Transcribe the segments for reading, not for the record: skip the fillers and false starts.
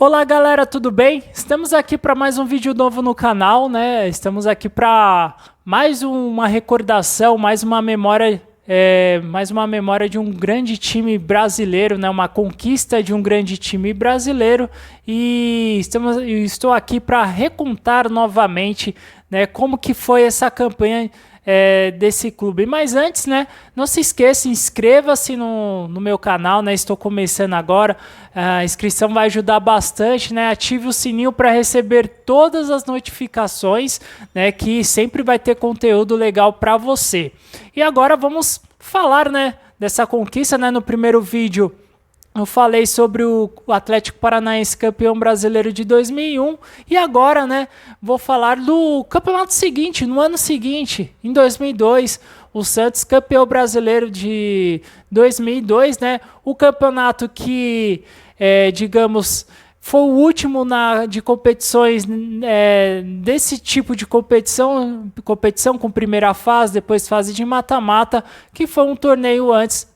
Olá galera, tudo bem? Estamos aqui para mais um vídeo novo no canal, né? Estamos aqui para mais uma recordação, mais uma memória de um grande time brasileiro, né? Uma conquista de um grande time brasileiro e estou aqui para recontar novamente, né? Como que foi essa campanha desse clube. Mas antes, né, não se esqueça, inscreva-se no meu canal, né, estou começando agora, a inscrição vai ajudar bastante, né, ative o sininho para receber todas as notificações, né, que sempre vai ter conteúdo legal para você. E agora vamos falar, né, dessa conquista, né, no primeiro vídeo. Eu falei sobre o Atlético Paranaense campeão brasileiro de 2001 e agora, né, vou falar do campeonato seguinte, no ano seguinte, em 2002, o Santos campeão brasileiro de 2002, né, o campeonato que, digamos, foi o último de competições desse tipo de competição com primeira fase, depois fase de mata-mata, que foi um torneio antes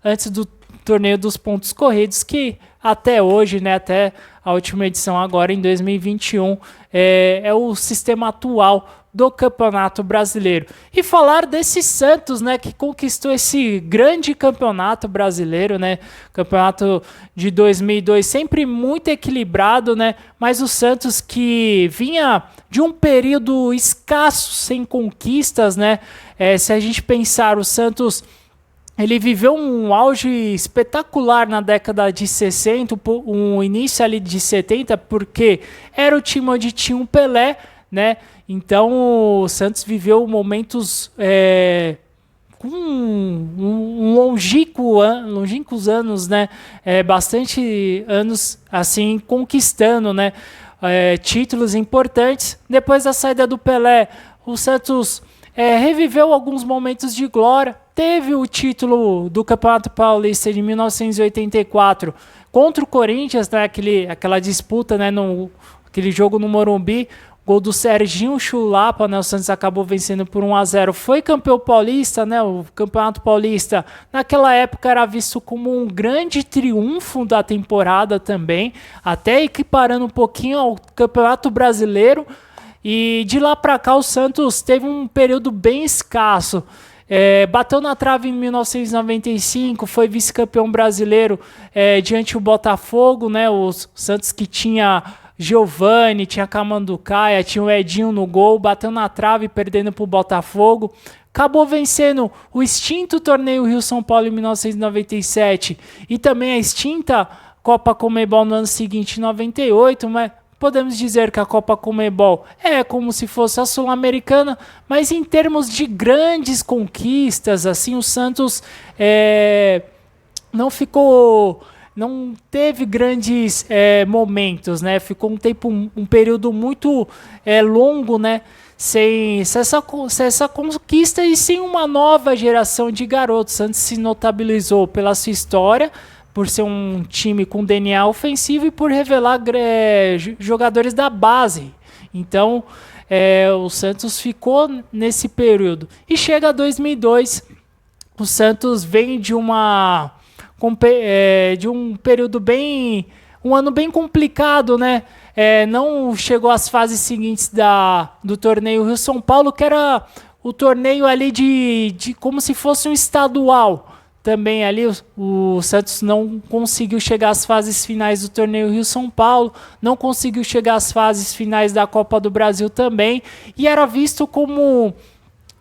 antes do torneio dos pontos corridos, que até hoje, né, até a última edição agora em 2021, é o sistema atual do Campeonato Brasileiro. E falar desse Santos, né, que conquistou esse grande campeonato brasileiro, né, campeonato de 2002, sempre muito equilibrado, né, mas o Santos que vinha de um período escasso, sem conquistas, né, se a gente pensar, o Santos ele viveu um auge espetacular na década de 60, um início ali de 70, porque era o time onde tinha um Pelé, né? Então o Santos viveu momentos com longínquos anos, né? Bastante anos assim conquistando, né? Títulos importantes. Depois da saída do Pelé, o Santos reviveu alguns momentos de glória. Teve o título do Campeonato Paulista de 1984 contra o Corinthians, né, aquela disputa, né, aquele jogo no Morumbi, gol do Serginho Chulapa, né, o Santos acabou vencendo por 1-0, foi campeão paulista, né, o Campeonato Paulista naquela época era visto como um grande triunfo da temporada também, até equiparando um pouquinho ao Campeonato Brasileiro, e de lá para cá o Santos teve um período bem escasso. Bateu na trave em 1995, foi vice-campeão brasileiro diante do Botafogo, né? O Santos que tinha Giovani, tinha Camanducaia, tinha o Edinho no gol, bateu na trave perdendo para o Botafogo. Acabou vencendo o extinto torneio Rio-São Paulo em 1997 e também a extinta Copa Conmebol no ano seguinte, em 98, mas podemos dizer que a Copa Conmebol é como se fosse a Sul-Americana, mas em termos de grandes conquistas, assim, o Santos não teve grandes momentos, né? Ficou um período muito longo, né? Sem essa conquista e sem uma nova geração de garotos. O Santos se notabilizou pela sua história, por ser um time com DNA ofensivo e por revelar jogadores da base. Então, o Santos ficou nesse período. E chega a 2002, o Santos vem de um período um ano bem complicado, né? Não chegou às fases seguintes do torneio Rio-São Paulo, que era o torneio ali de como se fosse um estadual. Também ali o Santos não conseguiu chegar às fases finais do torneio Rio-São Paulo, não conseguiu chegar às fases finais da Copa do Brasil também, e era visto como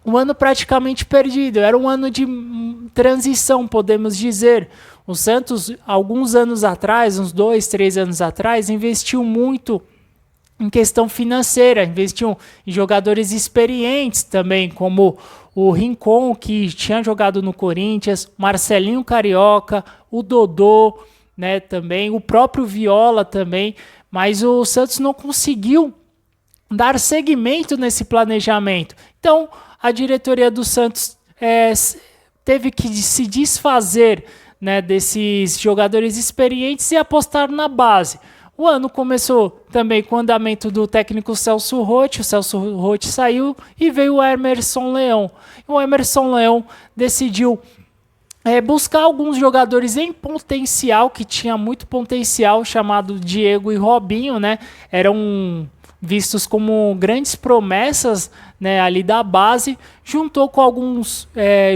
um ano praticamente perdido, era um ano de transição, podemos dizer. O Santos, alguns anos atrás, uns 2, 3 anos atrás, investiu muito em questão financeira, investiu em jogadores experientes também, como o Rincon, que tinha jogado no Corinthians, Marcelinho Carioca, o Dodô, né, também, o próprio Viola também, mas o Santos não conseguiu dar seguimento nesse planejamento. Então, a diretoria do Santos teve que se desfazer, né, desses jogadores experientes e apostar na base. O ano começou também com o andamento do técnico Celso Roth. O Celso Roth saiu e veio o Emerson Leão. O Emerson Leão decidiu buscar alguns jogadores em potencial, que tinha muito potencial, chamado Diego e Robinho, né? Eram vistos como grandes promessas, né, ali da base, juntou com alguns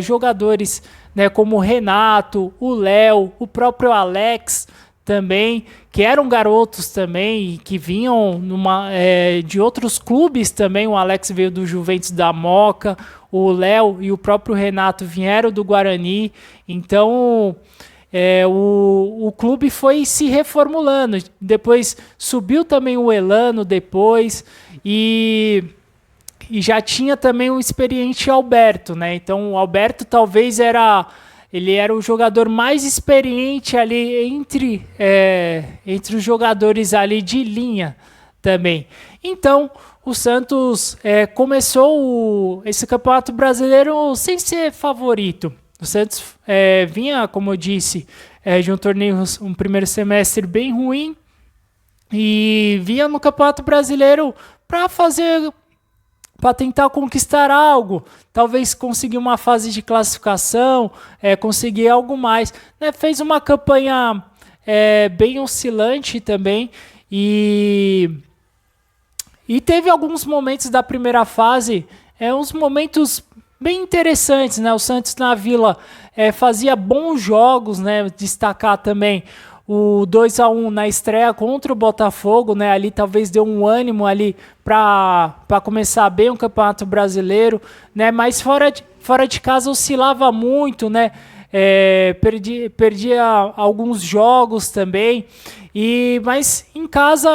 jogadores, né, como o Renato, o Léo, o próprio Alex também, que eram garotos também e que vinham de outros clubes também. O Alex veio do Juventus da Moca, o Léo e o próprio Renato vieram do Guarani. Então o clube foi se reformulando. Depois subiu também o Elano depois e já tinha também o experiente Alberto, né? Então o Alberto talvez ele era o jogador mais experiente ali entre os jogadores ali de linha também. Então o Santos começou esse Campeonato Brasileiro sem ser favorito. O Santos vinha, como eu disse, de um torneio, um primeiro semestre bem ruim, e vinha no Campeonato Brasileiro para tentar conquistar algo, talvez conseguir uma fase de classificação, conseguir algo mais, né? Fez uma campanha bem oscilante também, e teve alguns momentos da primeira fase, uns momentos bem interessantes, né? O Santos na Vila fazia bons jogos, né? Destacar também o 2-1 na estreia contra o Botafogo, né? Ali talvez deu um ânimo ali para começar bem o Campeonato Brasileiro, né? Mas fora de casa oscilava muito, né? Perdia alguns jogos também, mas em casa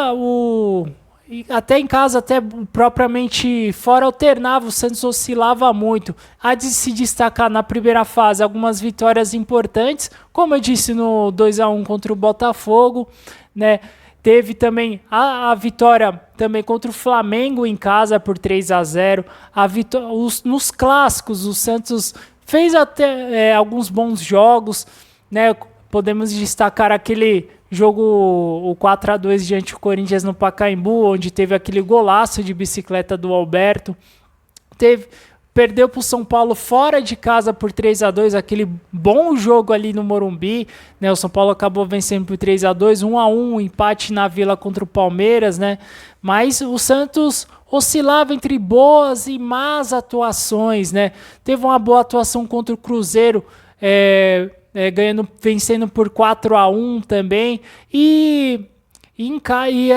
até propriamente fora alternava, o Santos oscilava muito. Há de se destacar na primeira fase algumas vitórias importantes, como eu disse, no 2-1 contra o Botafogo, né? Teve também a vitória também contra o Flamengo em casa por 3-0. Nos clássicos, o Santos fez até alguns bons jogos, né? Podemos destacar aquele jogo, o 4-2 diante do Corinthians no Pacaembu, onde teve aquele golaço de bicicleta do Alberto. Perdeu para o São Paulo fora de casa por 3-2, aquele bom jogo ali no Morumbi, né? O São Paulo acabou vencendo por 3-2, 1-1, empate na Vila contra o Palmeiras, né? Mas o Santos oscilava entre boas e más atuações, né? Teve uma boa atuação contra o Cruzeiro, vencendo por 4-1 também, e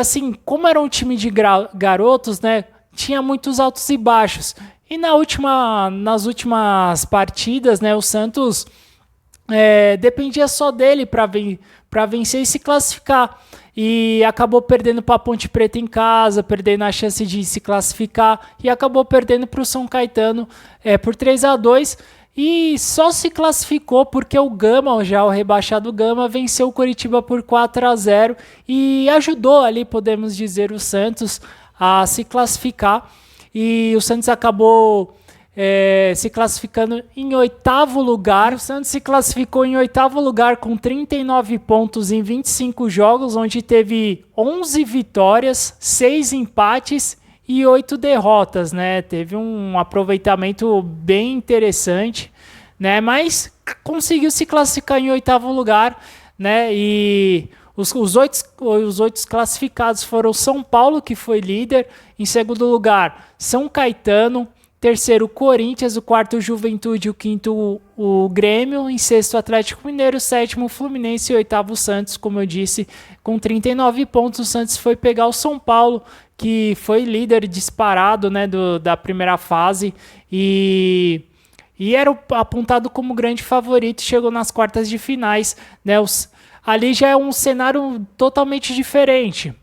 assim, como era um time de garotos, né, tinha muitos altos e baixos, e nas últimas partidas, né, o Santos dependia só dele para vencer e se classificar, e acabou perdendo para a Ponte Preta em casa, perdendo a chance de se classificar, e acabou perdendo para o São Caetano por 3-2, e só se classificou porque o Gama, já o rebaixado Gama, venceu o Coritiba por 4-0 e ajudou ali, podemos dizer, o Santos a se classificar. E o Santos acabou se classificando em 8º lugar. O Santos se classificou em 8º lugar com 39 pontos em 25 jogos, onde teve 11 vitórias, 6 empates e 8 derrotas, né? Teve um aproveitamento bem interessante, né? Mas conseguiu se classificar em 8º lugar, né? E os 8 classificados foram o São Paulo, que foi líder. Em segundo lugar, São Caetano. Terceiro, Corinthians. O quarto, Juventude. O quinto, o Grêmio. Em sexto, Atlético Mineiro. Sétimo, Fluminense. E oitavo, Santos. Como eu disse, com 39 pontos, o Santos foi pegar o São Paulo, que foi líder disparado, né, da primeira fase, e era apontado como grande favorito. Chegou nas quartas de finais, né? Ali já é um cenário totalmente diferente.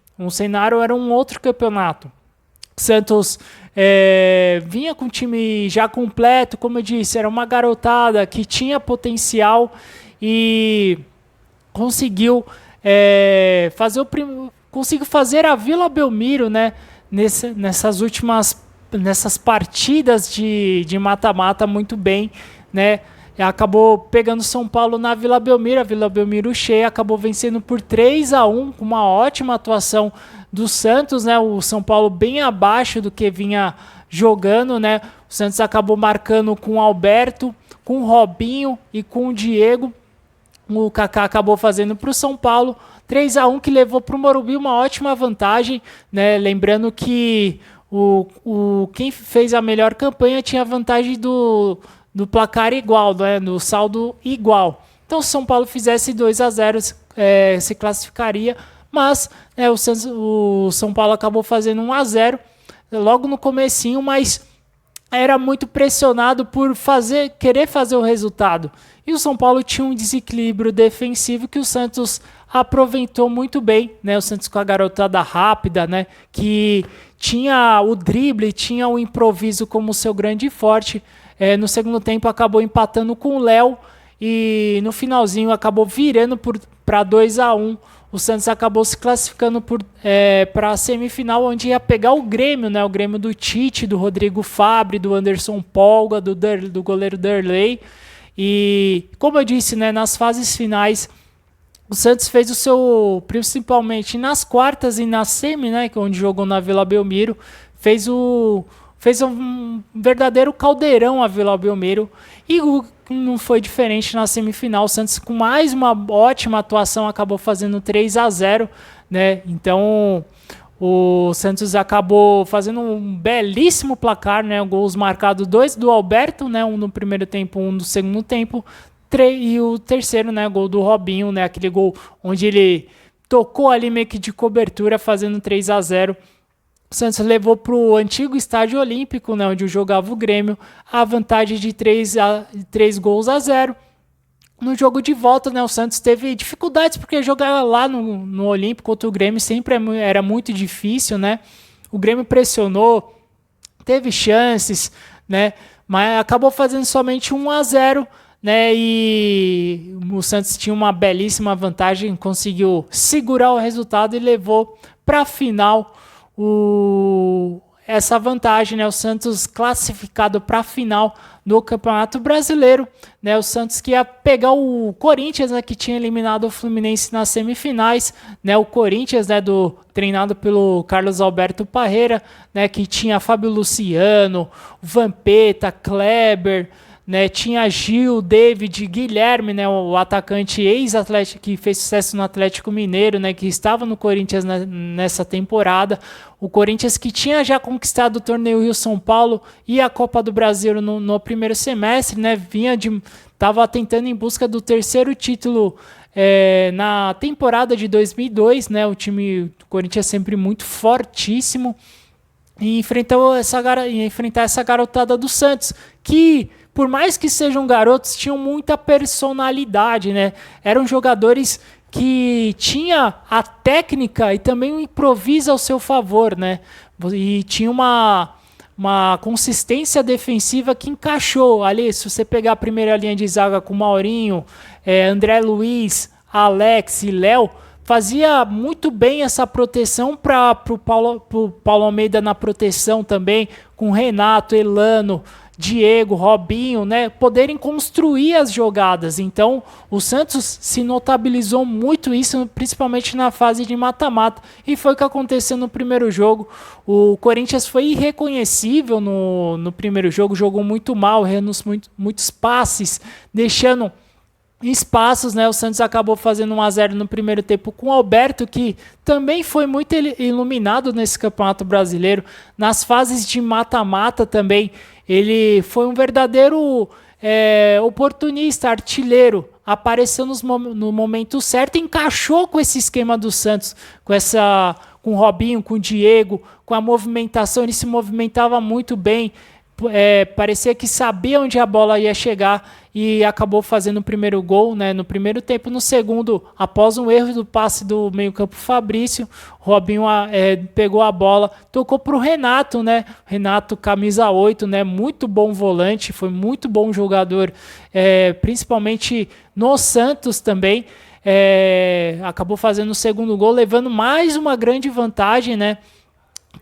Era um outro campeonato. O Santos vinha com o time já completo, como eu disse, era uma garotada que tinha potencial e conseguiu fazer a Vila Belmiro, né, nessas partidas de mata-mata muito bem, né? Acabou pegando São Paulo na Vila Belmiro, a Vila Belmiro cheia, acabou vencendo por 3-1, com uma ótima atuação do Santos, né? O São Paulo bem abaixo do que vinha jogando, né? O Santos acabou marcando com o Alberto, com o Robinho e com o Diego. O Kaká acabou fazendo para o São Paulo, 3-1, que levou para o Morumbi uma ótima vantagem, né? Lembrando que quem fez a melhor campanha tinha a vantagem do placar igual, né? Do saldo igual. Então, se o São Paulo fizesse 2-0, se classificaria, mas o São Paulo acabou fazendo 1-0 logo no comecinho, mas era muito pressionado por querer fazer o resultado. E o São Paulo tinha um desequilíbrio defensivo que o Santos aproveitou muito bem, né? O Santos com a garotada rápida, né? Que tinha o drible, tinha o improviso como seu grande forte. No segundo tempo acabou empatando com o Léo e no finalzinho acabou virando para 2-1. O Santos acabou se classificando para a semifinal, onde ia pegar o Grêmio, né? O Grêmio do Tite, do Rodrigo Fabre, do Anderson Polga, do goleiro Derlei. E, como eu disse, né, nas fases finais, o Santos fez o seu, principalmente nas quartas e na semi, né, onde jogou na Vila Belmiro, fez um verdadeiro caldeirão a Vila Belmiro, e não foi diferente na semifinal. O Santos, com mais uma ótima atuação, acabou fazendo 3-0, né? Então o Santos acabou fazendo um belíssimo placar, né? Gols marcados, 2 do Alberto, né? Um no primeiro tempo, um no segundo tempo, e o terceiro, né? Gol do Robinho, né? Aquele gol onde ele tocou ali meio que de cobertura, fazendo 3-0. O Santos levou para o antigo Estádio Olímpico, né, onde jogava o Grêmio, a vantagem de 3-0. No jogo de volta, né, o Santos teve dificuldades, porque jogar lá no Olímpico contra o Grêmio sempre era muito difícil, né? O Grêmio pressionou, teve chances, né, mas acabou fazendo somente 1-0, né, e o Santos tinha uma belíssima vantagem, conseguiu segurar o resultado e levou para a final essa vantagem, né? O Santos classificado para a final do Campeonato Brasileiro, né? O Santos que ia pegar o Corinthians, né, que tinha eliminado o Fluminense nas semifinais, né? O Corinthians, né, treinado pelo Carlos Alberto Parreira, né, que tinha Fábio Luciano, Vampeta, Kleber, né, tinha Gil, David, Guilherme, né, o atacante ex-atlético que fez sucesso no Atlético Mineiro, né, que estava no Corinthians nessa temporada. O Corinthians que tinha já conquistado o torneio Rio-São Paulo e a Copa do Brasil no primeiro semestre, né, estava tentando em busca do terceiro título na temporada de 2002, né, o time do Corinthians sempre muito fortíssimo, e enfrentar essa garotada do Santos, que por mais que sejam garotos, tinham muita personalidade, né? Eram jogadores que tinham a técnica e também o improviso ao seu favor, né? E tinha uma consistência defensiva que encaixou. Ali, se você pegar a primeira linha de zaga com Maurinho, André Luiz, Alex e Léo, fazia muito bem essa proteção para o Paulo Almeida na proteção também, com Renato, Elano, Diego, Robinho, né, poderem construir as jogadas. Então, o Santos se notabilizou muito isso, principalmente na fase de mata-mata, e foi o que aconteceu no primeiro jogo. O Corinthians foi irreconhecível no primeiro jogo, jogou muito mal, errando muitos passes, deixando espaços, né? O Santos acabou fazendo 1-0 no primeiro tempo com o Alberto, que também foi muito iluminado nesse Campeonato Brasileiro. Nas fases de mata-mata também, ele foi um verdadeiro oportunista, artilheiro, apareceu no momento certo, encaixou com esse esquema do Santos, com o Robinho, com o Diego, com a movimentação. Ele se movimentava muito bem, parecia que sabia onde a bola ia chegar, e acabou fazendo o primeiro gol, né, no primeiro tempo. No segundo, após um erro do passe do meio-campo Fabrício, Robinho pegou a bola, tocou para o Renato, né? Renato, camisa 8, né? Muito bom volante, foi muito bom jogador, principalmente no Santos também. Acabou fazendo o segundo gol, levando mais uma grande vantagem, né,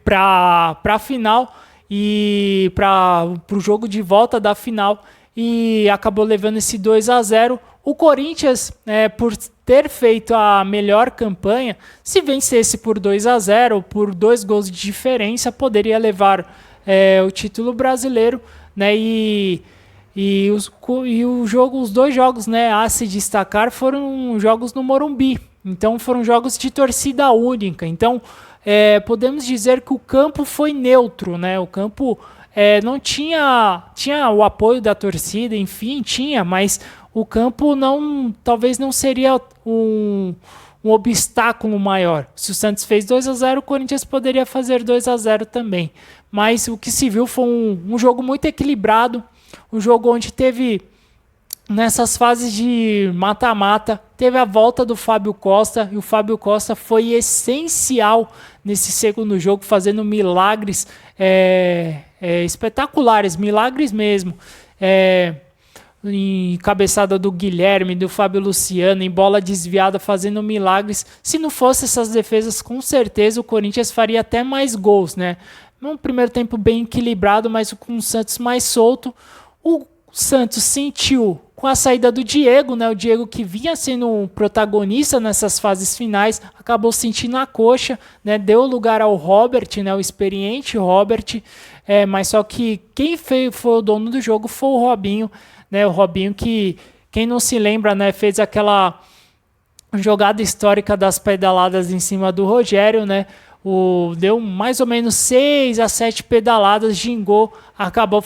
para a final e para o jogo de volta da final, e acabou levando esse 2-0. O Corinthians, por ter feito a melhor campanha, se vencesse por 2-0, por 2 gols de diferença, poderia levar o título brasileiro, né? E Os dois jogos, né, a se destacar foram jogos no Morumbi. Então foram jogos de torcida única. Então podemos dizer que o campo foi neutro, né? O campo não tinha o apoio da torcida, enfim, tinha, mas o campo talvez não seria um obstáculo maior. Se o Santos fez 2-0, o Corinthians poderia fazer 2-0 também. Mas o que se viu foi um jogo muito equilibrado, um jogo onde teve, nessas fases de mata-mata, teve a volta do Fábio Costa, e o Fábio Costa foi essencial nesse segundo jogo, fazendo milagres espetaculares, milagres mesmo. Em cabeçada do Guilherme, do Fábio Luciano, em bola desviada, fazendo milagres. Se não fosse essas defesas, com certeza o Corinthians faria até mais gols, né? Num primeiro tempo bem equilibrado, mas com o Santos mais solto. O Santos sentiu com a saída do Diego, né? O Diego, que vinha sendo um protagonista nessas fases finais, acabou sentindo a coxa, né? Deu lugar ao Robert, né? O experiente Robert, mas só que quem foi o dono do jogo foi o Robinho, né? O Robinho, que quem não se lembra, né? Fez aquela jogada histórica das pedaladas em cima do Rogério, né? Deu mais ou menos 6 a 7 pedaladas, gingou, acabou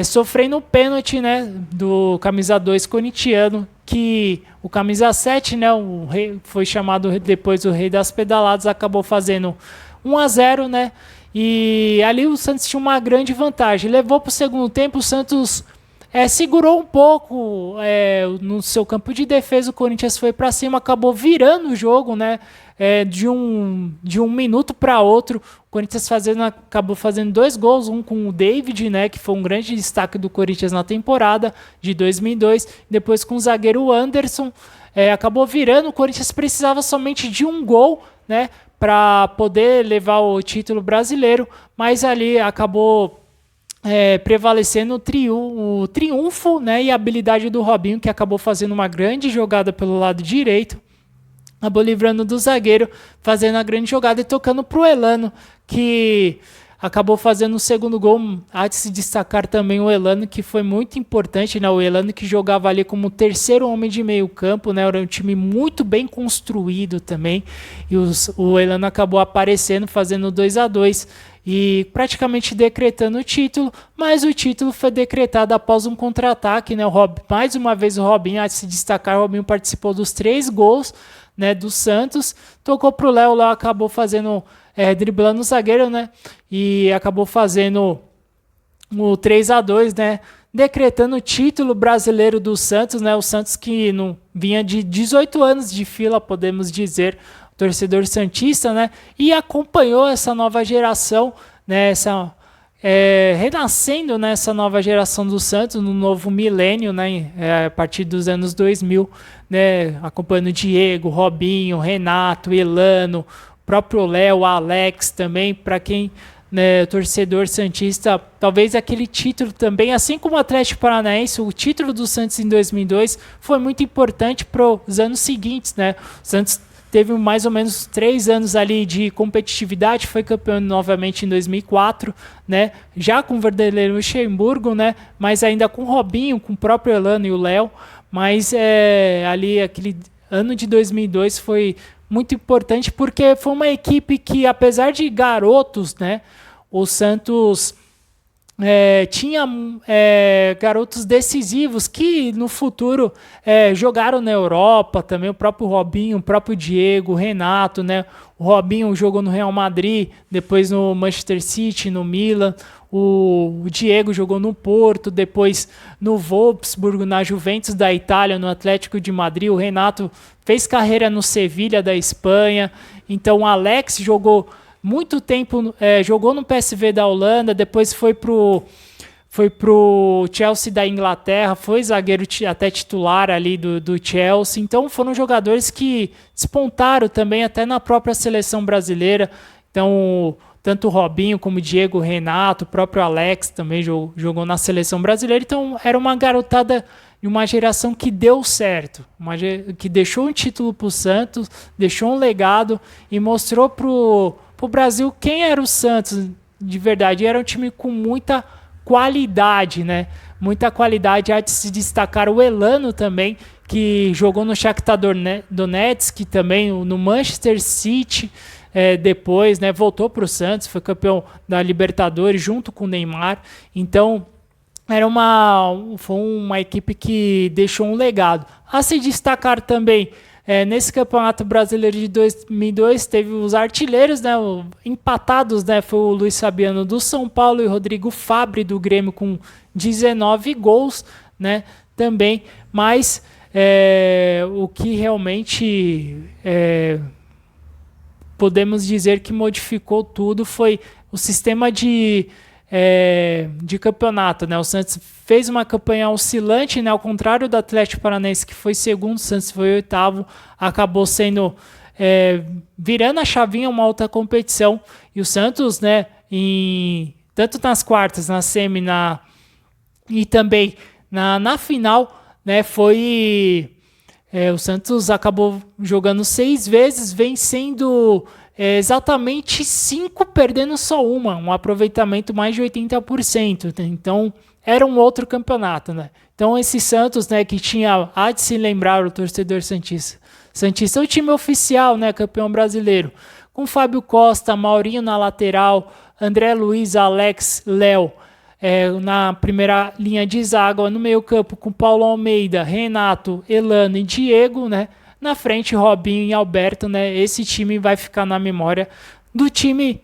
sofrendo um pênalti, né, do camisa 2 corintiano, que o camisa 7, né, foi chamado depois o rei das pedaladas, acabou fazendo 1-0, né, e ali o Santos tinha uma grande vantagem. Levou para o segundo tempo, o Santos segurou um pouco no seu campo de defesa, o Corinthians foi para cima, acabou virando o jogo, né, de um minuto para outro. O Corinthians acabou fazendo 2 gols, um com o David, né, que foi um grande destaque do Corinthians na temporada de 2002, depois com o zagueiro Anderson, acabou virando. O Corinthians precisava somente de um gol, né, para poder levar o título brasileiro, mas ali acabou prevalecendo o triunfo, né, e a habilidade do Robinho, que acabou fazendo uma grande jogada pelo lado direito, acabou livrando do zagueiro, fazendo a grande jogada e tocando para o Elano, que acabou fazendo o segundo gol. Há de se destacar também o Elano, que foi muito importante, né? O Elano, que jogava ali como terceiro homem de meio campo, né? Era um time muito bem construído também, e o Elano acabou aparecendo, fazendo 2-2 e praticamente decretando o título, mas o título foi decretado após um contra-ataque, né? Mais uma vez o Robinho, há de se destacar, o Robinho participou dos 3 gols, né, do Santos, tocou pro Léo, o Léo acabou fazendo, driblando o zagueiro, né, e acabou fazendo o 3-2, né, decretando o título brasileiro do Santos, né, o Santos que não vinha de 18 anos de fila, podemos dizer, torcedor santista, né, e acompanhou essa nova geração, né, renascendo nessa nova geração do Santos, no novo milênio, né, a partir dos anos 2000, né, acompanhando Diego, Robinho, Renato, Elano, próprio Léo, Alex também, para quem, né, torcedor santista, talvez aquele título também, assim como o Atlético Paranaense, o título do Santos em 2002 foi muito importante para os anos seguintes, né, o Santos teve mais ou menos 3 anos ali de competitividade, foi campeão novamente em 2004, né? Já com o Vanderlei Luxemburgo, né? Mas ainda com o Robinho, com o próprio Elano e o Léo. Mas ali aquele ano de 2002 foi muito importante porque foi uma equipe que, apesar de garotos, né? O Santos tinha garotos decisivos que no futuro jogaram na Europa também, o próprio Robinho, o próprio Diego, o Renato, né? O Robinho jogou no Real Madrid, depois no Manchester City, no Milan, o Diego jogou no Porto, depois no Wolfsburg, na Juventus da Itália, no Atlético de Madrid, o Renato fez carreira no Sevilha da Espanha, então o Alex jogou muito tempo, jogou no PSV da Holanda, depois foi pro Chelsea da Inglaterra, foi zagueiro até titular ali do Chelsea. Então foram jogadores que despontaram também até na própria seleção brasileira. Então tanto o Robinho como o Diego, o Renato, o próprio Alex também jogou na seleção brasileira. Então era uma garotada de uma geração que deu certo, que deixou um título para o Santos, deixou um legado e mostrou pro Brasil quem era o Santos de verdade. Era um time com muita qualidade, né? Muita qualidade. Há de se destacar o Elano também, que jogou no Shakhtar Donetsk, também no Manchester City, depois, né, voltou para o Santos, foi campeão da Libertadores junto com o Neymar. Então, foi uma equipe que deixou um legado. A se destacar também, nesse Campeonato Brasileiro de 2002, teve os artilheiros, né, empatados, né, foi o Luiz Fabiano do São Paulo e o Rodrigo Fabre do Grêmio com 19 gols, né, também. Mas o que realmente podemos dizer que modificou tudo foi o sistema de campeonato, né? O Santos fez uma campanha oscilante, né? Ao contrário do Atlético Paranaense, que foi segundo, o Santos foi oitavo, acabou sendo virando a chavinha uma outra competição. E o Santos, né? Tanto nas quartas, na semi, e também na final, né? O Santos acabou jogando 6 vezes, vencendo exatamente 5, perdendo só uma, um aproveitamento mais de 80%. Então, era um outro campeonato, né? Então, esse Santos, né, que há de se lembrar o torcedor santista, o time oficial, né, campeão brasileiro, com Fábio Costa, Maurinho na lateral, André Luiz, Alex, Léo, na primeira linha de zaga, no meio campo com Paulo Almeida, Renato, Elano e Diego, né? Na frente, Robinho e Alberto, né? Esse time vai ficar na memória do time,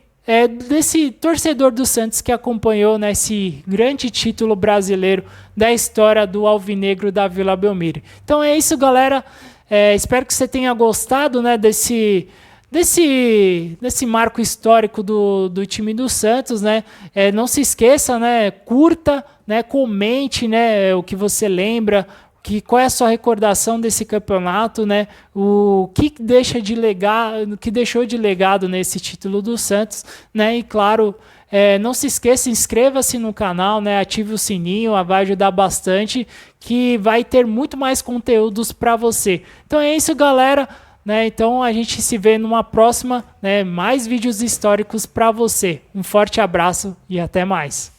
desse torcedor do Santos que acompanhou, né, esse grande título brasileiro da história do Alvinegro da Vila Belmiro. Então é isso, galera. Espero que você tenha gostado, né, desse marco histórico do time do Santos, né? Não se esqueça, né? Curta, né? Comente, né? O que você lembra, qual é a sua recordação desse campeonato, né? O que deixou de legado nesse título do Santos, né? E claro, não se esqueça, inscreva-se no canal, né? Ative o sininho, vai ajudar bastante, que vai ter muito mais conteúdos para você. Então é isso, galera. Né? Então a gente se vê numa próxima, né? Mais vídeos históricos para você. Um forte abraço e até mais.